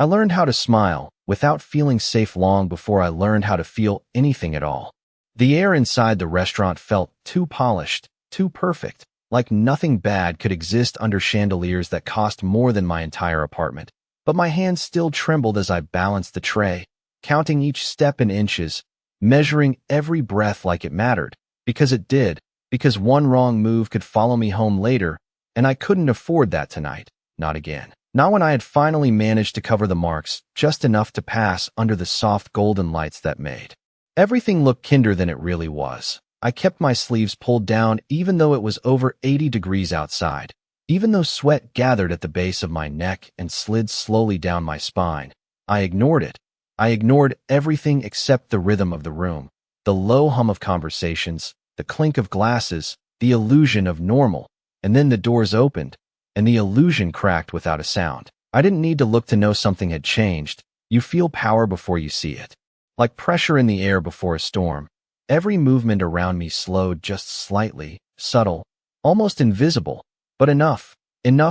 I learned how to smile without feeling safe long before I learned how to feel anything at all. The air inside the restaurant felt too polished, too perfect, like nothing bad could exist under chandeliers that cost more than my entire apartment. But my hands still trembled as I balanced the tray, counting each step in inches, measuring every breath like it mattered, because it did, because one wrong move could follow me home later, and I couldn't afford that tonight, not again. Not when I had finally managed to cover the marks, just enough to pass under the soft golden lights that made everything look kinder than it really was. I kept my sleeves pulled down even though it was over 80 degrees outside, even though sweat gathered at the base of my neck and slid slowly down my spine. I ignored it. I ignored everything except the rhythm of the room, the low hum of conversations, the clink of glasses, the illusion of normal. And then the doors opened, and the illusion cracked without a sound. I didn't need to look to know something had changed. You feel power before you see it. Like pressure in the air before a storm. Every movement around me slowed just slightly, subtle, almost invisible, but enough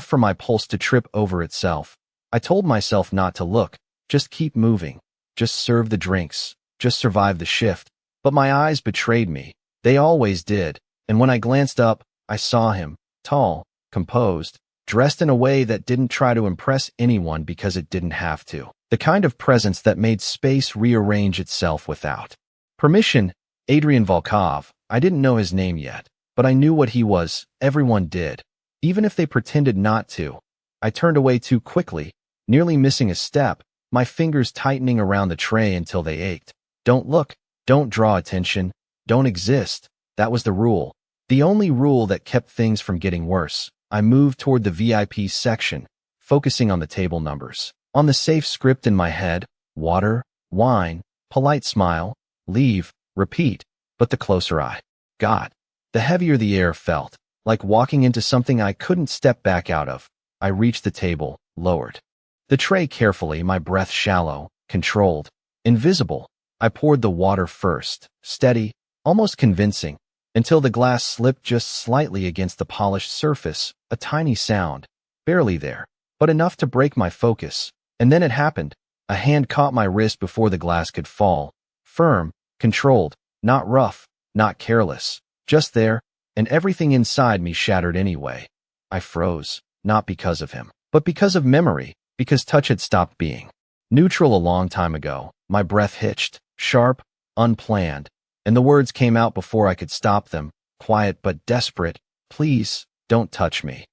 for my pulse to trip over itself. I told myself not to look, just keep moving, just serve the drinks, just survive the shift. But my eyes betrayed me. They always did, and when I glanced up, I saw him, tall, composed, dressed in a way that didn't try to impress anyone because it didn't have to. The kind of presence that made space rearrange itself without permission. Adrian Volkov. I didn't know his name yet, but I knew what he was. Everyone did, even if they pretended not to. I turned away too quickly, nearly missing a step, my fingers tightening around the tray until they ached. Don't look, don't draw attention, don't exist. That was the rule. The only rule that kept things from getting worse. I moved toward the VIP section, focusing on the table numbers. On the safe script in my head: water, wine, polite smile, leave, repeat. But the closer I got, the heavier the air felt, like walking into something I couldn't step back out of. I reached the table, lowered the tray carefully, my breath shallow, controlled, invisible. I poured the water first, steady, almost convincing, until the glass slipped just slightly against the polished surface, a tiny sound, barely there, but enough to break my focus. And then it happened. A hand caught my wrist before the glass could fall. Firm, controlled, not rough, not careless, just there, and everything inside me shattered anyway. I froze, not because of him, but because of memory, because touch had stopped being neutral a long time ago. My breath hitched, sharp, unplanned, and the words came out before I could stop them, quiet but desperate: please, don't touch me.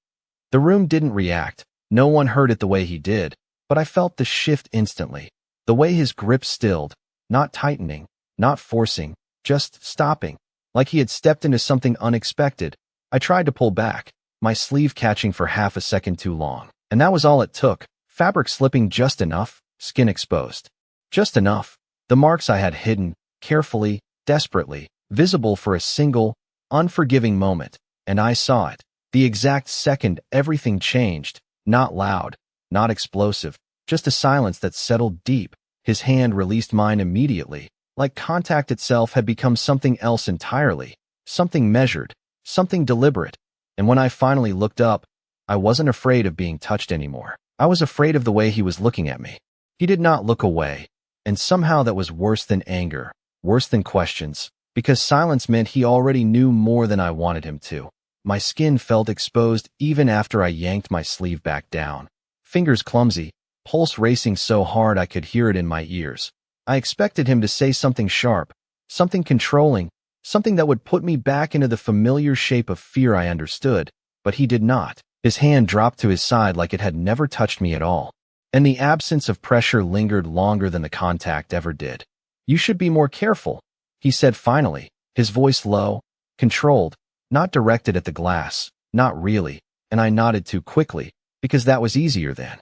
The room didn't react. No one heard it the way he did, but I felt the shift instantly. The way his grip stilled, not tightening, not forcing, just stopping, like he had stepped into something unexpected. I tried to pull back, my sleeve catching for half a second too long. And that was all it took. Fabric slipping just enough, skin exposed. Just enough. The marks I had hidden, carefully, desperately, visible for a single, unforgiving moment. And I saw it. The exact second everything changed. Not loud, not explosive, just a silence that settled deep. His hand released mine immediately, like contact itself had become something else entirely, something measured, something deliberate. And when I finally looked up, I wasn't afraid of being touched anymore. I was afraid of the way he was looking at me. He did not look away, and somehow that was worse than anger, worse than questions, because silence meant he already knew more than I wanted him to. My skin felt exposed even after I yanked my sleeve back down. Fingers clumsy, pulse racing so hard I could hear it in my ears. I expected him to say something sharp, something controlling, something that would put me back into the familiar shape of fear I understood, but he did not. His hand dropped to his side like it had never touched me at all, and the absence of pressure lingered longer than the contact ever did. You should be more careful, he said finally, his voice low, controlled, not directed at the glass, not really, and I nodded too quickly, because that was easier than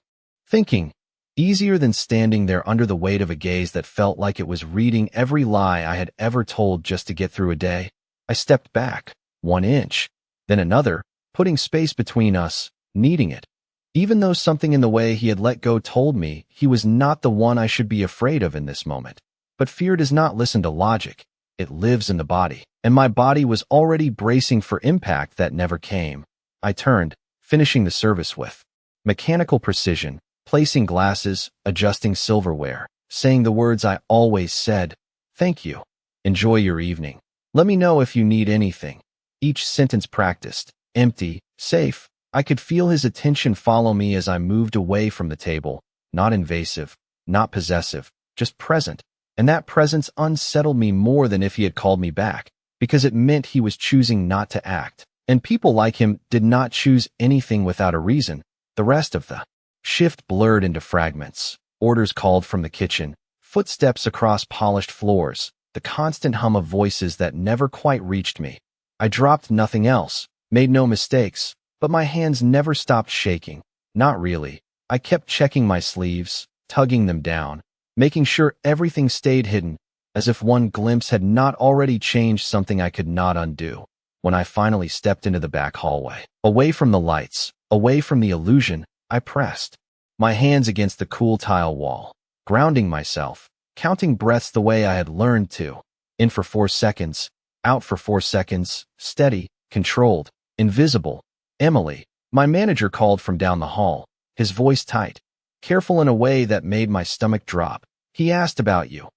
thinking, easier than standing there under the weight of a gaze that felt like it was reading every lie I had ever told just to get through a day. I stepped back, 1 inch, then another, putting space between us, needing it. Even though something in the way he had let go told me he was not the one I should be afraid of in this moment. But fear does not listen to logic. It lives in the body, and my body was already bracing for impact that never came. I turned, finishing the service with mechanical precision, placing glasses, adjusting silverware, saying the words I always said, "Thank you. Enjoy your evening. Let me know if you need anything." Each sentence practiced, empty, safe. I could feel his attention follow me as I moved away from the table, not invasive, not possessive, just present. And that presence unsettled me more than if he had called me back, because it meant he was choosing not to act. And people like him did not choose anything without a reason. The rest of the shift blurred into fragments. Orders called from the kitchen, footsteps across polished floors, the constant hum of voices that never quite reached me. I dropped nothing else, made no mistakes, but my hands never stopped shaking. Not really. I kept checking my sleeves, tugging them down, making sure everything stayed hidden, as if one glimpse had not already changed something I could not undo. When I finally stepped into the back hallway, away from the lights, away from the illusion, I pressed my hands against the cool tile wall, grounding myself, counting breaths the way I had learned to. In for 4 seconds, out for 4 seconds, steady, controlled, invisible. "Emily," my manager called from down the hall, his voice tight, careful in a way that made my stomach drop. "He asked about you."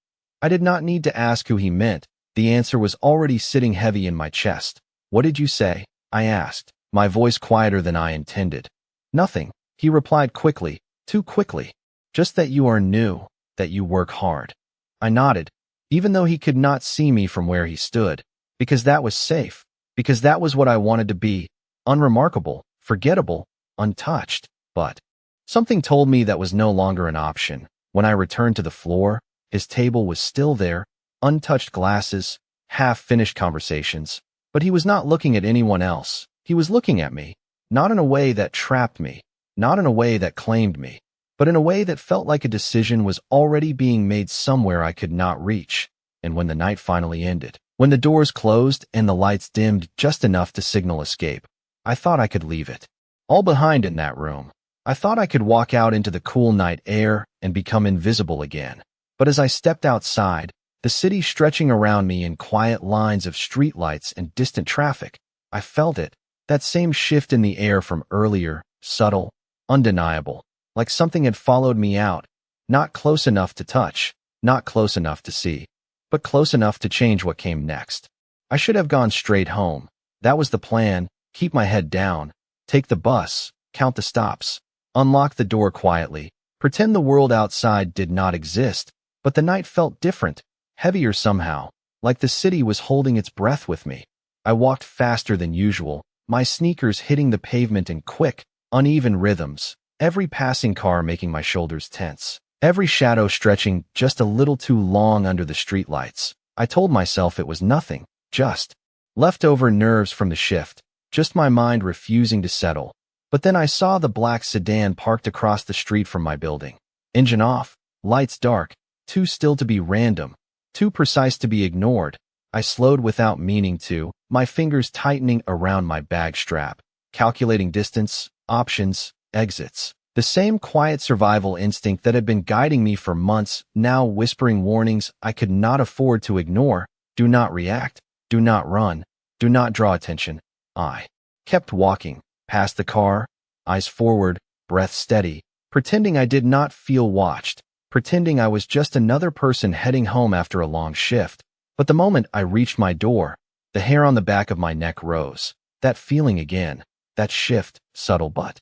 I did not need to ask who he meant. The answer was already sitting heavy in my chest. "What did you say?" I asked, my voice quieter than I intended. "Nothing," he replied quickly, too quickly. "Just that you are new, that you work hard." I nodded, even though he could not see me from where he stood, because that was safe, because that was what I wanted to be, unremarkable, forgettable, untouched. But something told me that was no longer an option. When I returned to the floor, his table was still there, untouched glasses, half-finished conversations, but he was not looking at anyone else. He was looking at me, not in a way that trapped me, not in a way that claimed me, but in a way that felt like a decision was already being made somewhere I could not reach. And when the night finally ended, when the doors closed and the lights dimmed just enough to signal escape, I thought I could leave it all behind in that room. I thought I could walk out into the cool night air and become invisible again. But as I stepped outside, the city stretching around me in quiet lines of streetlights and distant traffic, I felt it, that same shift in the air from earlier, subtle, undeniable, like something had followed me out, not close enough to touch, not close enough to see, but close enough to change what came next. I should have gone straight home. That was the plan: keep my head down, take the bus, count the stops, unlock the door quietly, pretend the world outside did not exist. But the night felt different, heavier somehow, like the city was holding its breath with me. I walked faster than usual, my sneakers hitting the pavement in quick, uneven rhythms, every passing car making my shoulders tense, every shadow stretching just a little too long under the streetlights. I told myself it was nothing, just leftover nerves from the shift, just my mind refusing to settle. But then I saw the black sedan parked across the street from my building. Engine off, lights dark, too still to be random, too precise to be ignored. I slowed without meaning to, my fingers tightening around my bag strap, calculating distance, options, exits. The same quiet survival instinct that had been guiding me for months, now whispering warnings I could not afford to ignore. Do not react, do not run, do not draw attention. I kept walking, past the car, eyes forward, breath steady, pretending I did not feel watched, pretending I was just another person heading home after a long shift. But the moment I reached my door, the hair on the back of my neck rose. That feeling again, that shift, subtle but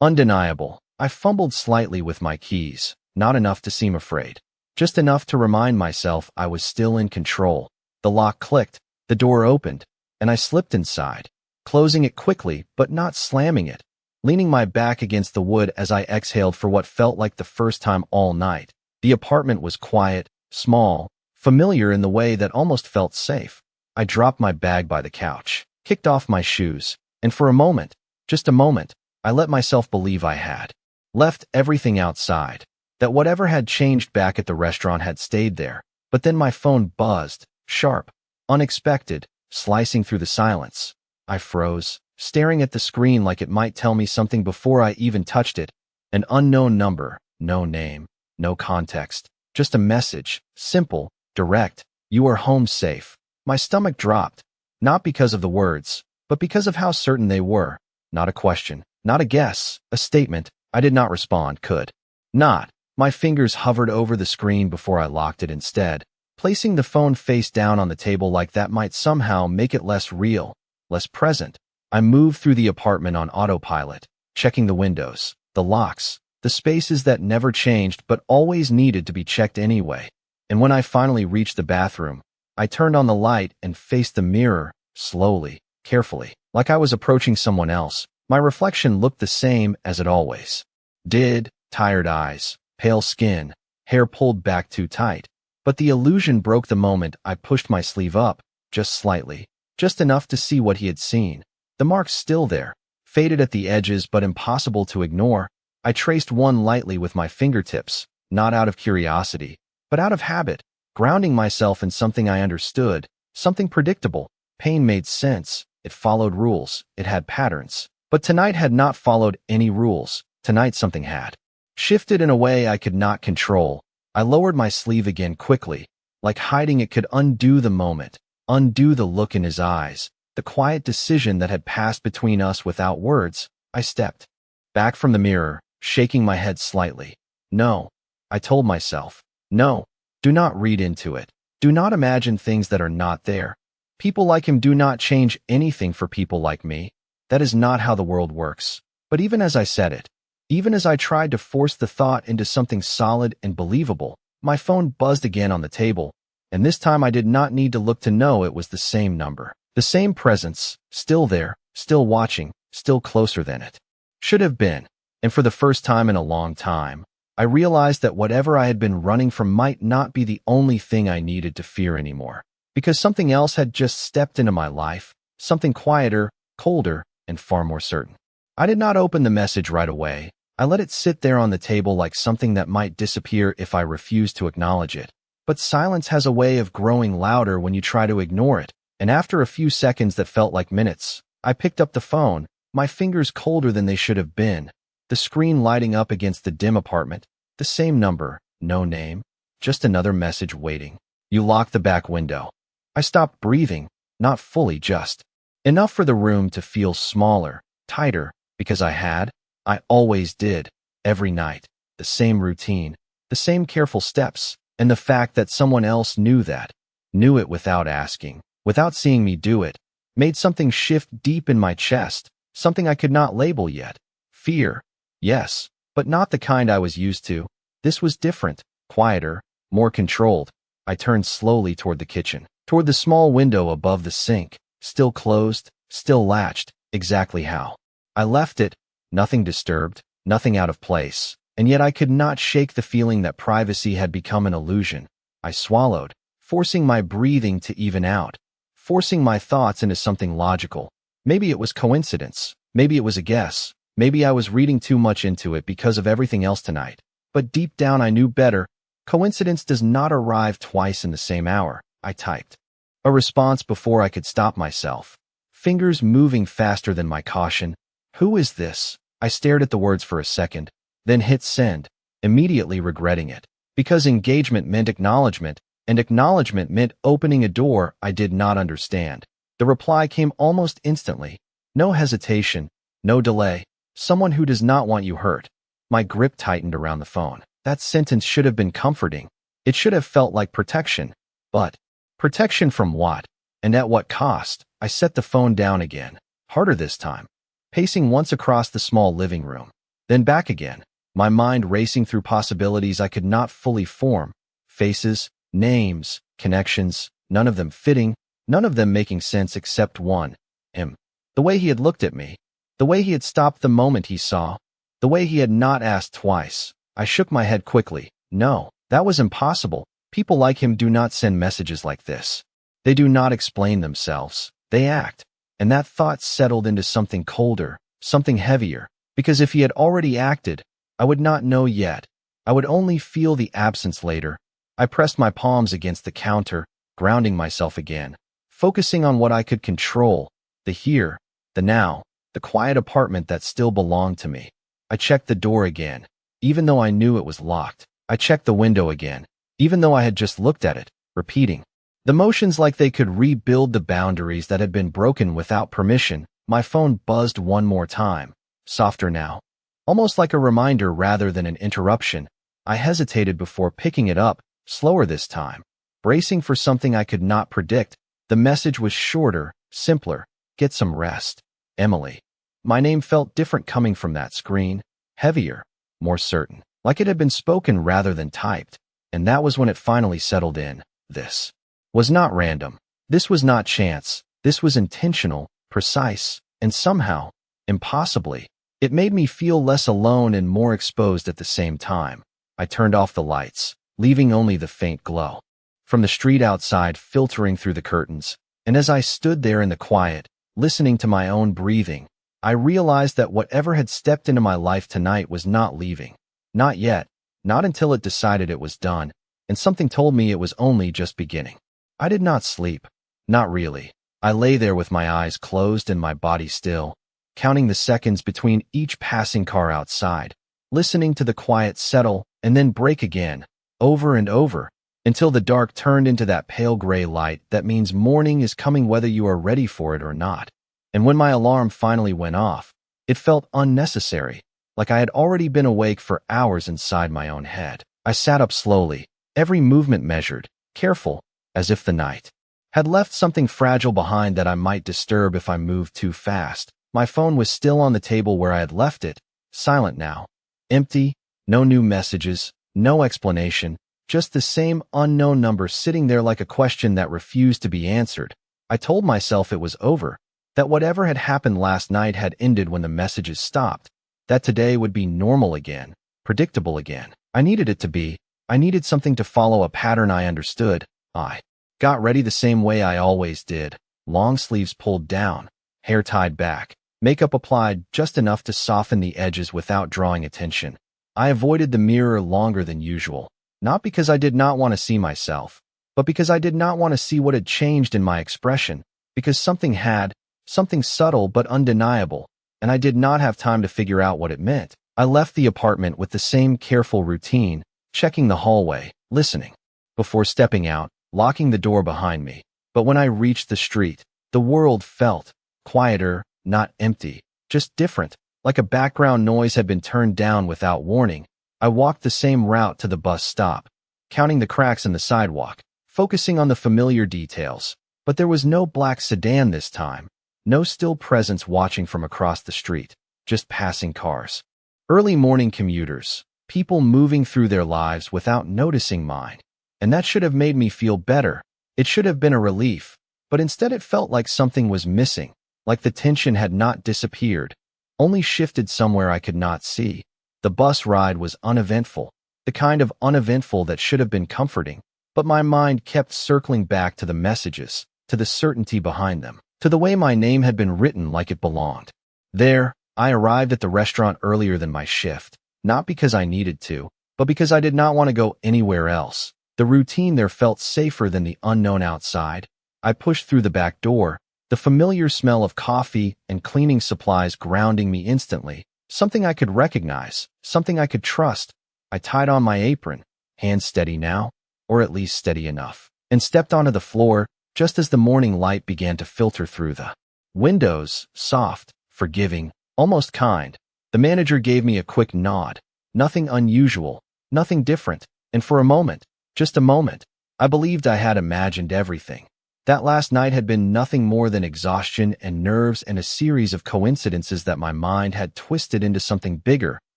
undeniable. I fumbled slightly with my keys, not enough to seem afraid, just enough to remind myself I was still in control. The lock clicked, the door opened, and I slipped inside, closing it quickly but not slamming it, leaning my back against the wood as I exhaled for what felt like the first time all night. The apartment was quiet, small, familiar in the way that almost felt safe. I dropped my bag by the couch, kicked off my shoes, and for a moment, just a moment, I let myself believe I had left everything outside, that whatever had changed back at the restaurant had stayed there. But then my phone buzzed, sharp, unexpected, slicing through the silence. I froze, staring at the screen like it might tell me something before I even touched it. An unknown number, no name, no context, just a message, simple, direct: "You are home safe." My stomach dropped, not because of the words, but because of how certain they were. Not a question, not a guess, a statement. I did not respond, could Not. My fingers hovered over the screen before I locked it instead, placing the phone face down on the table like that might somehow make it less real, less present. I moved through the apartment on autopilot, checking the windows, the locks, the spaces that never changed but always needed to be checked anyway. And when I finally reached the bathroom, I turned on the light and faced the mirror, slowly, carefully, like I was approaching someone else. My reflection looked the same as it always did: tired eyes, pale skin, hair pulled back too tight. But the illusion broke the moment I pushed my sleeve up, just slightly, just enough to see what he had seen. The mark's still there, faded at the edges but impossible to ignore. I traced one lightly with my fingertips, not out of curiosity, but out of habit, grounding myself in something I understood, something predictable. Pain made sense, it followed rules, it had patterns. But tonight had not followed any rules. Tonight something had shifted in a way I could not control. I lowered my sleeve again quickly, like hiding it could undo the moment, undo the look in his eyes, the quiet decision that had passed between us without words. I stepped back from the mirror, shaking my head slightly. No, I told myself. No, do not read into it. Do not imagine things that are not there. People like him do not change anything for people like me. That is not how the world works. But even as I said it, even as I tried to force the thought into something solid and believable, my phone buzzed again on the table, and this time I did not need to look to know it was the same number. The same presence, still there, still watching, still closer than it should have been. And for the first time in a long time, I realized that whatever I had been running from might not be the only thing I needed to fear anymore. Because something else had just stepped into my life, something quieter, colder, and far more certain. I did not open the message right away. I let it sit there on the table like something that might disappear if I refused to acknowledge it. But silence has a way of growing louder when you try to ignore it, and after a few seconds that felt like minutes, I picked up the phone, my fingers colder than they should have been, the screen lighting up against the dim apartment, the same number, no name, just another message waiting. You locked the back window. I stopped breathing, not fully, just enough for the room to feel smaller, tighter, because I always did, every night, the same routine, the same careful steps, and the fact that someone else knew it without asking, without seeing me do it, made something shift deep in my chest, something I could not label yet. Fear, yes, but not the kind I was used to. This was different, quieter, more controlled. I turned slowly toward the kitchen, toward the small window above the sink, still closed, still latched, exactly how I left it, nothing disturbed, nothing out of place, and yet I could not shake the feeling that privacy had become an illusion. I swallowed, forcing my breathing to even out, forcing my thoughts into something logical. Maybe it was coincidence, maybe it was a guess, maybe I was reading too much into it because of everything else tonight. But deep down I knew better. Coincidence does not arrive twice in the same hour. I typed a response before I could stop myself, fingers moving faster than my caution. Who is this? I stared at the words for a second, then hit send, immediately regretting it, because engagement meant acknowledgement, and acknowledgement meant opening a door I did not understand. The reply came almost instantly. No hesitation, no delay. Someone who does not want you hurt. My grip tightened around the phone. That sentence should have been comforting. It should have felt like protection. But protection from what? And at what cost? I set the phone down again, harder this time, pacing once across the small living room, then back again, my mind racing through possibilities I could not fully form. Faces, names, connections, none of them fitting, none of them making sense except one. Him. The way he had looked at me. The way he had stopped the moment he saw. The way he had not asked twice. I shook my head quickly. No, that was impossible. People like him do not send messages like this. They do not explain themselves. They act. And that thought settled into something colder, something heavier, because if he had already acted, I would not know yet. I would only feel the absence later. I pressed my palms against the counter, grounding myself again, focusing on what I could control, the here, the now, the quiet apartment that still belonged to me. I checked the door again, even though I knew it was locked. I checked the window again, even though I had just looked at it, repeating the motions like they could rebuild the boundaries that had been broken without permission. My phone buzzed one more time, softer now, Almost like a reminder rather than an interruption. I hesitated before picking it up, slower this time, bracing for something I could not predict. The message was shorter, simpler. Get some rest, Emily. My name felt different coming from that screen, heavier, more certain, like it had been spoken rather than typed. And that was when it finally settled in. This was not random. This was not chance. This was intentional, precise, and somehow, impossibly, it made me feel less alone and more exposed at the same time. I turned off the lights, leaving only the faint glow from the street outside filtering through the curtains. And as I stood there in the quiet, listening to my own breathing, I realized that whatever had stepped into my life tonight was not leaving. Not yet, not until it decided it was done, and something told me it was only just beginning. I did not sleep. Not really. I lay there with my eyes closed and my body still, counting the seconds between each passing car outside, listening to the quiet settle and then break again, over and over, until the dark turned into that pale gray light that means morning is coming whether you are ready for it or not. And when my alarm finally went off, it felt unnecessary, like I had already been awake for hours inside my own head. I sat up slowly, every movement measured, careful, as if the night had left something fragile behind that I might disturb if I moved too fast. My phone was still on the table where I had left it, silent now. Empty, no new messages, no explanation, just the same unknown number sitting there like a question that refused to be answered. I told myself it was over, that whatever had happened last night had ended when the messages stopped, that today would be normal again, predictable again. I needed it to be. I needed something to follow a pattern I understood. I got ready the same way I always did, long sleeves pulled down, hair tied back, makeup applied just enough to soften the edges without drawing attention. I avoided the mirror longer than usual, not because I did not want to see myself, but because I did not want to see what had changed in my expression, because something had, something subtle but undeniable, and I did not have time to figure out what it meant. I left the apartment with the same careful routine, checking the hallway, listening, before stepping out, locking the door behind me. But when I reached the street, the world felt quieter, not empty, just different, like a background noise had been turned down without warning. I walked the same route to the bus stop, counting the cracks in the sidewalk, focusing on the familiar details. But there was no black sedan this time, no still presence watching from across the street, just passing cars. Early morning commuters, people moving through their lives without noticing mine. And that should have made me feel better. It should have been a relief, but instead it felt like something was missing, like the tension had not disappeared, only shifted somewhere I could not see. The bus ride was uneventful, the kind of uneventful that should have been comforting, but my mind kept circling back to the messages, to the certainty behind them, to the way my name had been written like it belonged. There, I arrived at the restaurant earlier than my shift, not because I needed to, but because I did not want to go anywhere else. The routine there felt safer than the unknown outside. I pushed through the back door, the familiar smell of coffee and cleaning supplies grounding me instantly, something I could recognize, something I could trust. I tied on my apron, hands steady now, or at least steady enough, and stepped onto the floor just as the morning light began to filter through the windows, soft, forgiving, almost kind. The manager gave me a quick nod, nothing unusual, nothing different, and for a moment, just a moment, I believed I had imagined everything. That last night had been nothing more than exhaustion and nerves and a series of coincidences that my mind had twisted into something bigger.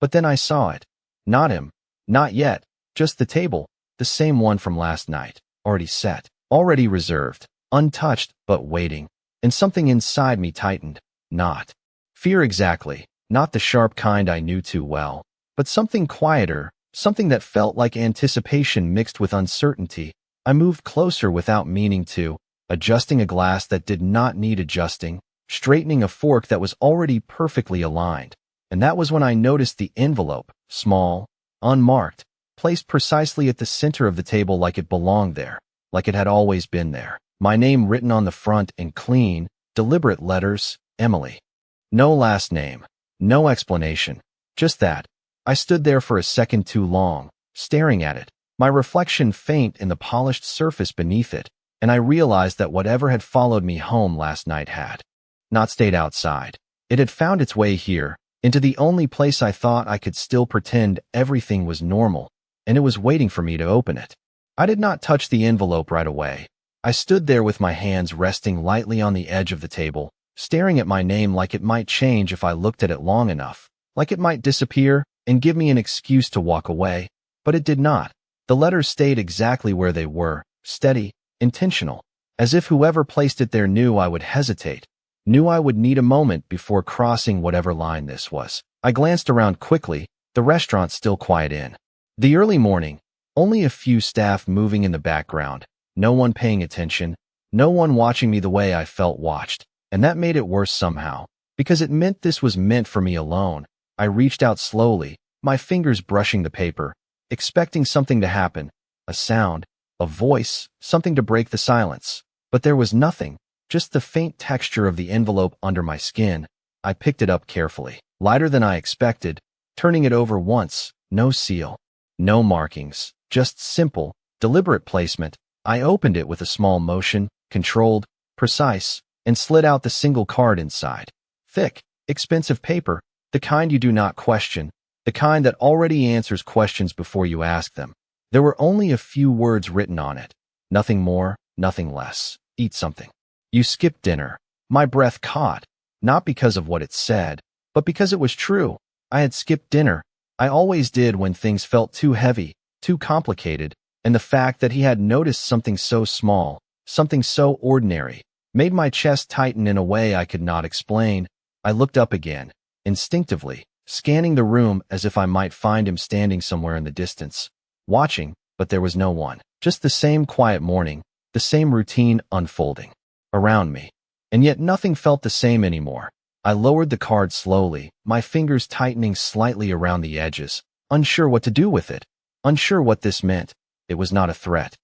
But then I saw it. Not him. Not yet. Just the table. The same one from last night. Already set. Already reserved. Untouched, but waiting. And something inside me tightened. Not fear exactly. Not the sharp kind I knew too well. But something quieter. Something that felt like anticipation mixed with uncertainty. I moved closer without meaning to, adjusting a glass that did not need adjusting, straightening a fork that was already perfectly aligned. And that was when I noticed the envelope, small, unmarked, placed precisely at the center of the table like it belonged there, like it had always been there. My name written on the front in clean, deliberate letters, Emily. No last name, no explanation, just that. I stood there for a second too long, staring at it, my reflection faint in the polished surface beneath it, and I realized that whatever had followed me home last night had not stayed outside. It had found its way here, into the only place I thought I could still pretend everything was normal, and it was waiting for me to open it. I did not touch the envelope right away. I stood there with my hands resting lightly on the edge of the table, staring at my name like it might change if I looked at it long enough, like it might disappear and give me an excuse to walk away. But it did not. The letters stayed exactly where they were, steady, intentional, as if whoever placed it there knew I would hesitate, knew I would need a moment before crossing whatever line this was. I glanced around quickly, the restaurant still quiet in. The early morning, only a few staff moving in the background, no one paying attention, no one watching me the way I felt watched, and that made it worse somehow, because it meant this was meant for me alone. I reached out slowly, my fingers brushing the paper, expecting something to happen, a sound, a voice, something to break the silence. But there was nothing, just the faint texture of the envelope under my skin. I picked it up carefully, lighter than I expected, turning it over once, no seal, no markings, just simple, deliberate placement. I opened it with a small motion, controlled, precise, and slid out the single card inside. Thick, expensive paper, the kind you do not question, the kind that already answers questions before you ask them. There were only a few words written on it. Nothing more, nothing less. Eat something. You skipped dinner. My breath caught, not because of what it said, but because it was true. I had skipped dinner. I always did when things felt too heavy, too complicated, and the fact that he had noticed something so small, something so ordinary, made my chest tighten in a way I could not explain. I looked up again, instinctively, scanning the room as if I might find him standing somewhere in the distance, watching, but there was no one. Just the same quiet morning, the same routine unfolding around me. And yet nothing felt the same anymore. I lowered the card slowly, my fingers tightening slightly around the edges, unsure what to do with it, unsure what this meant. It was not a threat.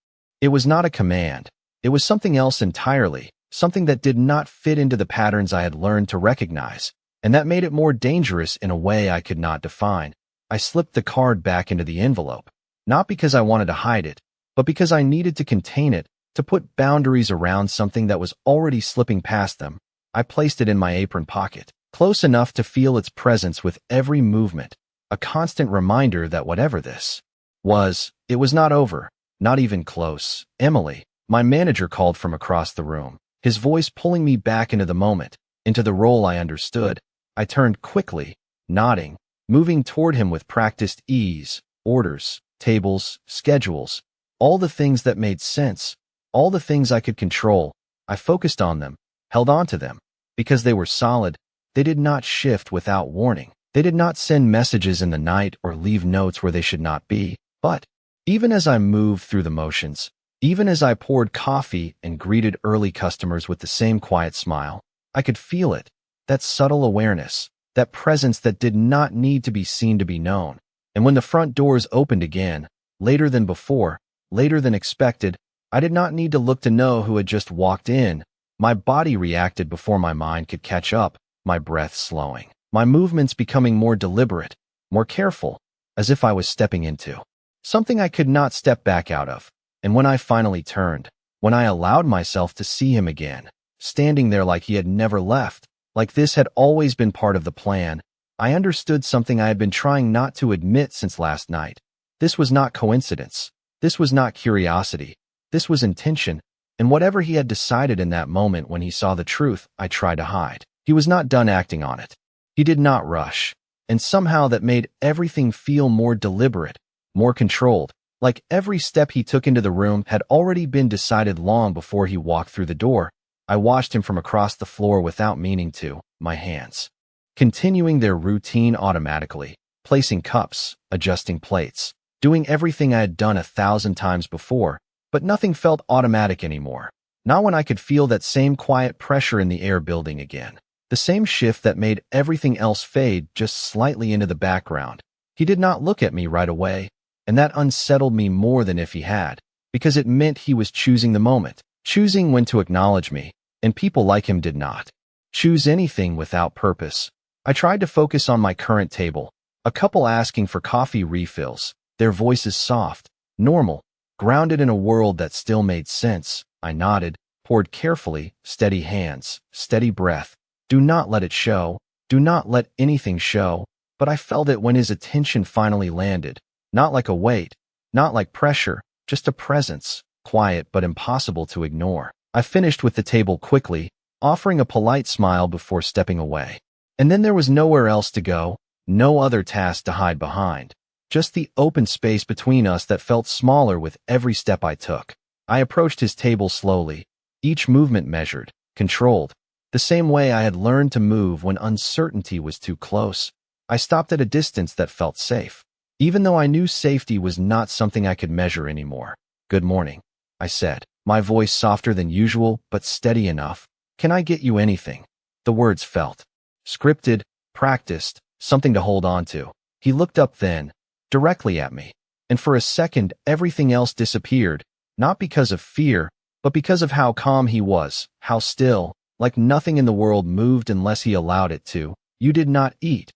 It was not a command. It was something else entirely, something that did not fit into the patterns I had learned to recognize, and that made it more dangerous in a way I could not define. I slipped the card back into the envelope, not because I wanted to hide it, but because I needed to contain it, to put boundaries around something that was already slipping past them. I placed it in my apron pocket, close enough to feel its presence with every movement, a constant reminder that whatever this was, it was not over, not even close. Emily, my manager, called from across the room, his voice pulling me back into the moment, into the role I understood. I turned quickly, nodding, moving toward him with practiced ease. Orders, tables, schedules, all the things that made sense, all the things I could control. I focused on them, held on to them, because they were solid. They did not shift without warning. They did not send messages in the night or leave notes where they should not be. But even as I moved through the motions, even as I poured coffee and greeted early customers with the same quiet smile, I could feel it, that subtle awareness, that presence that did not need to be seen to be known. And when the front doors opened again, later than before, later than expected, I did not need to look to know who had just walked in. My body reacted before my mind could catch up, my breath slowing, my movements becoming more deliberate, more careful, as if I was stepping into something I could not step back out of. And when I finally turned, when I allowed myself to see him again, standing there like he had never left, like this had always been part of the plan, I understood something I had been trying not to admit since last night. This was not coincidence. This was not curiosity. This was intention, and whatever he had decided in that moment when he saw the truth I tried to hide, he was not done acting on it. He did not rush, and somehow that made everything feel more deliberate, more controlled, like every step he took into the room had already been decided long before he walked through the door. I watched him from across the floor without meaning to, my hands continuing their routine automatically, placing cups, adjusting plates, doing everything I had done 1,000 times before, but nothing felt automatic anymore. Not when I could feel that same quiet pressure in the air building again, the same shift that made everything else fade just slightly into the background. He did not look at me right away, and that unsettled me more than if he had, because it meant he was choosing the moment, choosing when to acknowledge me, and people like him did not choose anything without purpose. I tried to focus on my current table, a couple asking for coffee refills, their voices soft, normal, grounded in a world that still made sense. I nodded, poured carefully, steady hands, steady breath. Do not let it show. Do not let anything show. But I felt it when his attention finally landed. Not like a weight, not like pressure, just a presence, quiet but impossible to ignore. I finished with the table quickly, offering a polite smile before stepping away. And then there was nowhere else to go, no other task to hide behind. Just the open space between us that felt smaller with every step I took. I approached his table slowly, each movement measured, controlled, the same way I had learned to move when uncertainty was too close. I stopped at a distance that felt safe, even though I knew safety was not something I could measure anymore. "Good morning," I said, my voice softer than usual but steady enough. "Can I get you anything?" The words felt scripted, practiced, something to hold on to. He looked up then, directly at me, and for a second everything else disappeared, not because of fear, but because of how calm he was, how still, like nothing in the world moved unless he allowed it to. "You did not eat,"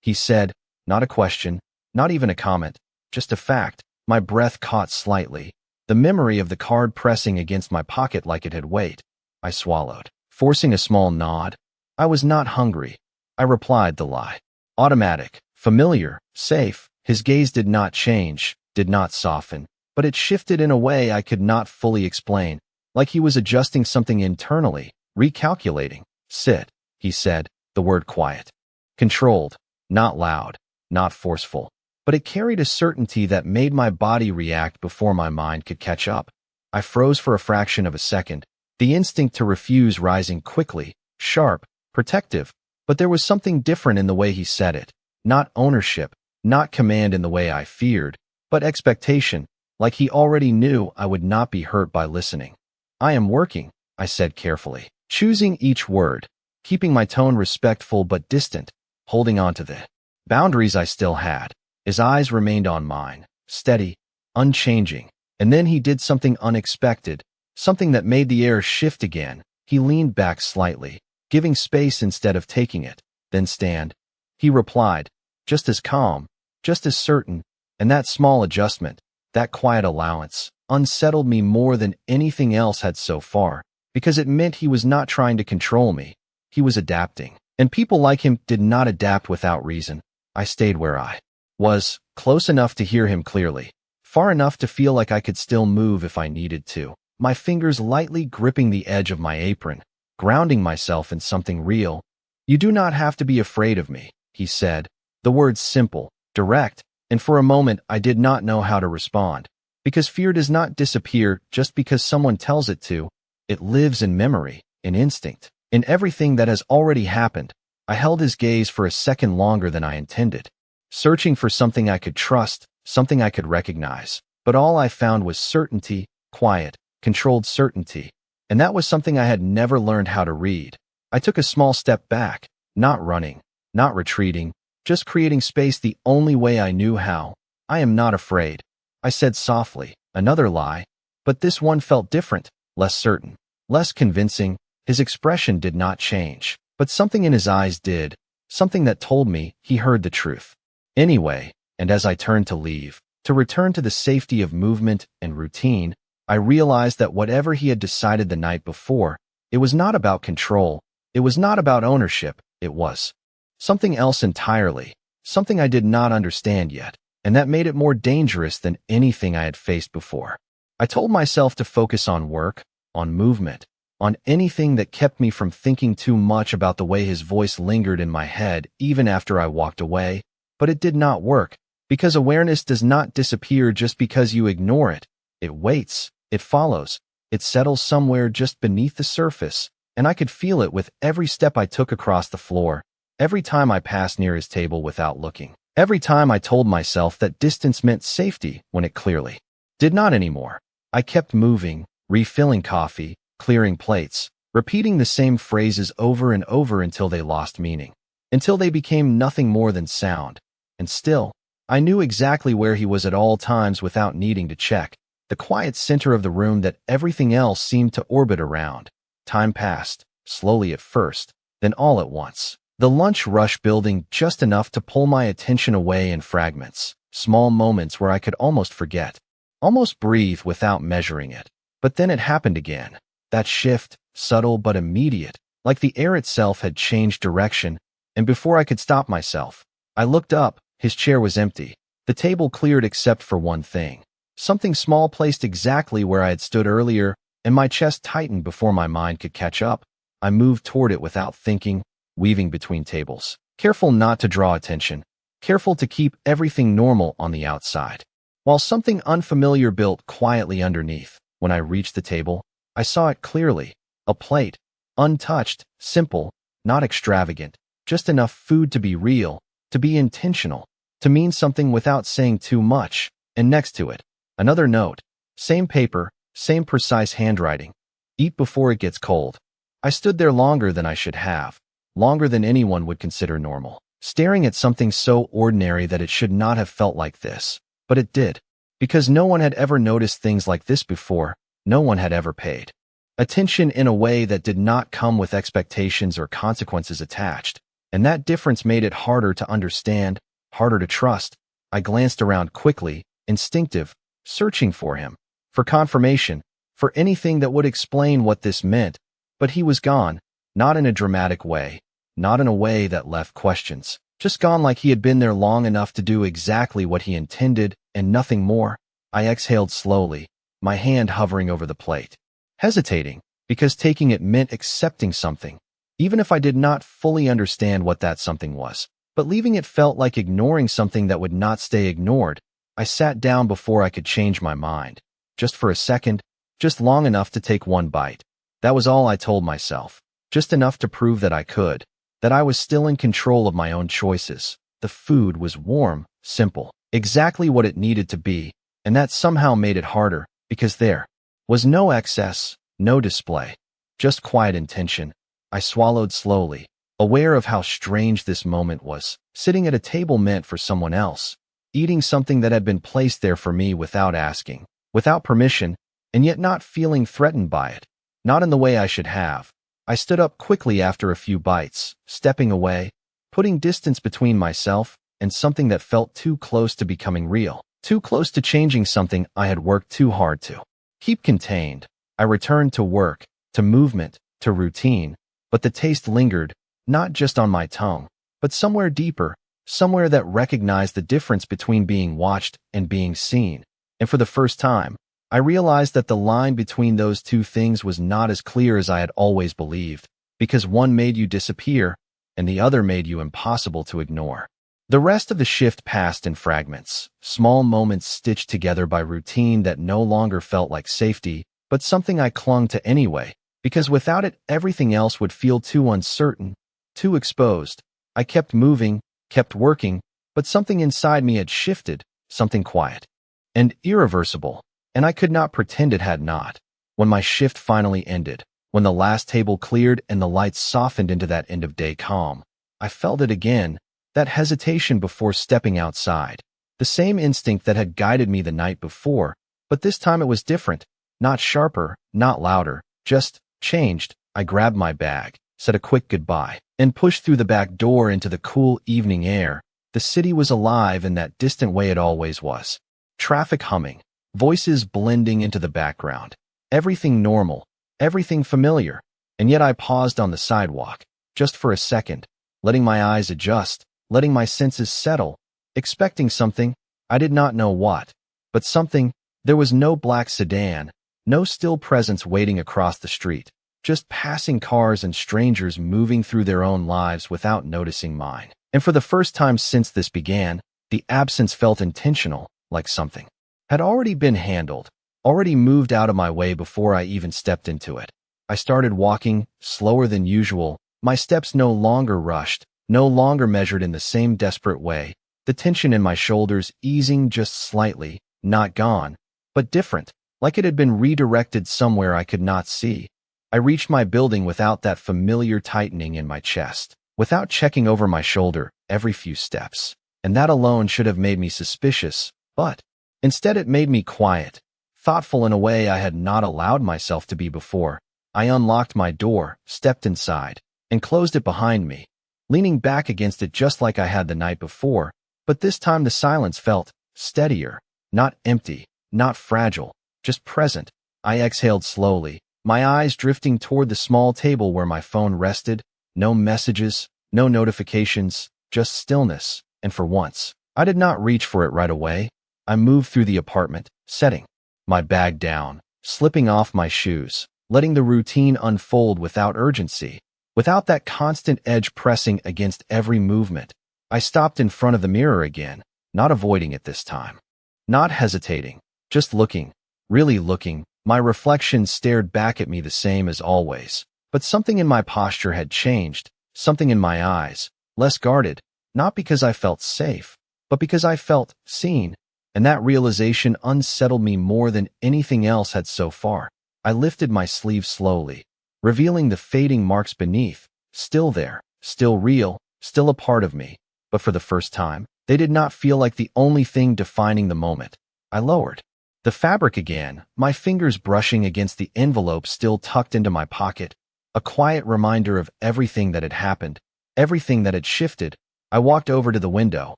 he said, not a question, not even a comment, just a fact. My breath caught slightly, the memory of the card pressing against my pocket like it had weight. I swallowed, forcing a small nod. I was not hungry. I replied the lie. Automatic, familiar, safe. His gaze did not change, did not soften, but it shifted in a way I could not fully explain, like he was adjusting something internally, recalculating. "Sit," he said, the word quiet. Controlled, not loud, not forceful, but it carried a certainty that made my body react before my mind could catch up. I froze for a fraction of a second, the instinct to refuse rising quickly, sharp, protective, but there was something different in the way he said it. Not ownership, not command in the way I feared, but expectation, like he already knew I would not be hurt by listening. "I am working," I said carefully, choosing each word, keeping my tone respectful but distant, holding on to the boundaries I still had. His eyes remained on mine, steady, unchanging, and then he did something unexpected, something that made the air shift again. He leaned back slightly, giving space instead of taking it. "Then stand," he replied, just as calm, just as certain, and that small adjustment, that quiet allowance, unsettled me more than anything else had so far, because it meant he was not trying to control me. He was adapting, and people like him did not adapt without reason. I stayed where I was, close enough to hear him clearly, far enough to feel like I could still move if I needed to, my fingers lightly gripping the edge of my apron, grounding myself in something real. "You do not have to be afraid of me," he said, the words simple, direct, and for a moment I did not know how to respond, because fear does not disappear just because someone tells it to. It lives in memory, in instinct, in everything that has already happened. I held his gaze for a second longer than I intended, searching for something I could trust, something I could recognize. But all I found was certainty, quiet, controlled certainty, and that was something I had never learned how to read. I took a small step back, not running, not retreating, just creating space the only way I knew how. "I am not afraid," I said softly, another lie, but this one felt different, less certain, less convincing. His expression did not change, but something in his eyes did, something that told me he heard the truth. Anyway, and as I turned to leave, to return to the safety of movement and routine, I realized that whatever he had decided the night before, it was not about control, it was not about ownership, it was something else entirely, something I did not understand yet, and that made it more dangerous than anything I had faced before. I told myself to focus on work, on movement, on anything that kept me from thinking too much about the way his voice lingered in my head even after I walked away, but it did not work, because awareness does not disappear just because you ignore it. It waits, it follows, it settles somewhere just beneath the surface, and I could feel it with every step I took across the floor, every time I passed near his table without looking, every time I told myself that distance meant safety when it clearly did not anymore. I kept moving, refilling coffee, clearing plates, repeating the same phrases over and over until they lost meaning, until they became nothing more than sound. And still, I knew exactly where he was at all times without needing to check, the quiet center of the room that everything else seemed to orbit around. Time passed, slowly at first, then all at once. The lunch rush building just enough to pull my attention away in fragments, small moments where I could almost forget, almost breathe without measuring it. But then it happened again. That shift, subtle but immediate, like the air itself had changed direction, And before I could stop myself, I looked up. His chair was empty. The table cleared except for one thing. Something small placed exactly where I had stood earlier, and my chest tightened before my mind could catch up. I moved toward it without thinking, weaving between tables, careful not to draw attention, careful to keep everything normal on the outside. While something unfamiliar built quietly underneath, when I reached the table, I saw it clearly. A plate, untouched, simple, not extravagant, just enough food to be real, to be intentional, to mean something without saying too much. And next to it, another note. Same paper, same precise handwriting. Eat before it gets cold. I stood there longer than I should have, longer than anyone would consider normal, staring at something so ordinary that it should not have felt like this. But it did, because no one had ever noticed things like this before. No one had ever paid attention in a way that did not come with expectations or consequences attached. And that difference made it harder to understand, harder to trust. I glanced around quickly, instinctive, searching for him, for confirmation, for anything that would explain what this meant. But he was gone, not in a dramatic way, not in a way that left questions, just gone like he had been there long enough to do exactly what he intended and nothing more. I exhaled slowly, my hand hovering over the plate, hesitating, because taking it meant accepting something, even if I did not fully understand what that something was. But leaving it felt like ignoring something that would not stay ignored. I sat down before I could change my mind. Just for a second, just long enough to take one bite. That was all I told myself. Just enough to prove that I could, that I was still in control of my own choices. The food was warm, simple, exactly what it needed to be, and that somehow made it harder, because there was no excess, no display, just quiet intention. I swallowed slowly, aware of how strange this moment was, sitting at a table meant for someone else, eating something that had been placed there for me without asking, without permission, and yet not feeling threatened by it, not in the way I should have. I stood up quickly after a few bites, stepping away, putting distance between myself and something that felt too close to becoming real, too close to changing something I had worked too hard to keep contained. I returned to work, to movement, to routine, but the taste lingered, not just on my tongue, but somewhere deeper, somewhere that recognized the difference between being watched and being seen. And for the first time, I realized that the line between those two things was not as clear as I had always believed, because one made you disappear, and the other made you impossible to ignore. The rest of the shift passed in fragments, small moments stitched together by routine that no longer felt like safety, but something I clung to anyway, because without it everything else would feel too uncertain, too exposed. I kept moving, kept working, but something inside me had shifted, something quiet and irreversible, and I could not pretend it had not. When my shift finally ended, when the last table cleared and the lights softened into that end-of-day calm, I felt it again, that hesitation before stepping outside, the same instinct that had guided me the night before, but this time it was different, not sharper, not louder, just changed. I grabbed my bag, said a quick goodbye, and pushed through the back door into the cool evening air. The city was alive in that distant way it always was. Traffic humming, voices blending into the background, everything normal, everything familiar, and yet I paused on the sidewalk, just for a second, letting my eyes adjust, letting my senses settle, expecting something, I did not know what, but something. There was no black sedan, no still presence waiting across the street, just passing cars and strangers moving through their own lives without noticing mine. And for the first time since this began, the absence felt intentional, like something had already been handled, already moved out of my way before I even stepped into it. I started walking, slower than usual, my steps no longer rushed, no longer measured in the same desperate way, the tension in my shoulders easing just slightly, not gone, but different, like it had been redirected somewhere I could not see. I reached my building without that familiar tightening in my chest, without checking over my shoulder every few steps, and that alone should have made me suspicious, but instead it made me quiet, thoughtful in a way I had not allowed myself to be before. I unlocked my door, stepped inside, and closed it behind me, leaning back against it just like I had the night before, but this time the silence felt steadier, not empty, not fragile, just present. I exhaled slowly, my eyes drifting toward the small table where my phone rested. No messages, No notifications, just stillness, and for once, I did not reach for it right away. I moved through the apartment, setting my bag down, slipping off my shoes, letting the routine unfold without urgency, without that constant edge pressing against every movement. I stopped in front of the mirror again, not avoiding it this time. Not hesitating, just looking, really looking. My reflection stared back at me the same as always, but something in my posture had changed, something in my eyes, less guarded, not because I felt safe, but because I felt seen, and that realization unsettled me more than anything else had so far. I lifted my sleeve slowly, revealing the fading marks beneath, still there, still real, still a part of me, but for the first time, they did not feel like the only thing defining the moment. I lowered the fabric again, my fingers brushing against the envelope still tucked into my pocket, a quiet reminder of everything that had happened, everything that had shifted. I walked over to the window,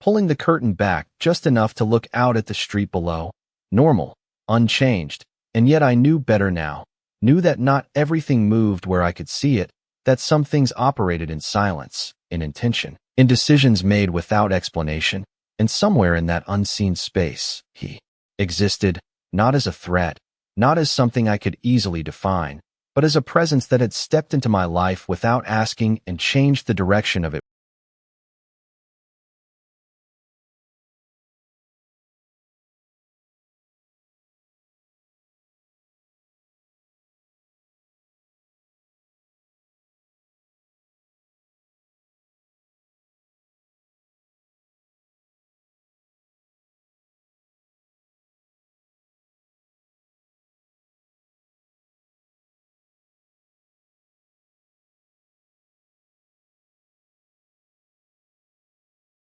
pulling the curtain back just enough to look out at the street below. Normal, unchanged, and yet I knew better now, knew that not everything moved where I could see it, that some things operated in silence, in intention, in decisions made without explanation, and somewhere in that unseen space, he existed, not as a threat, not as something I could easily define, but as a presence that had stepped into my life without asking and changed the direction of it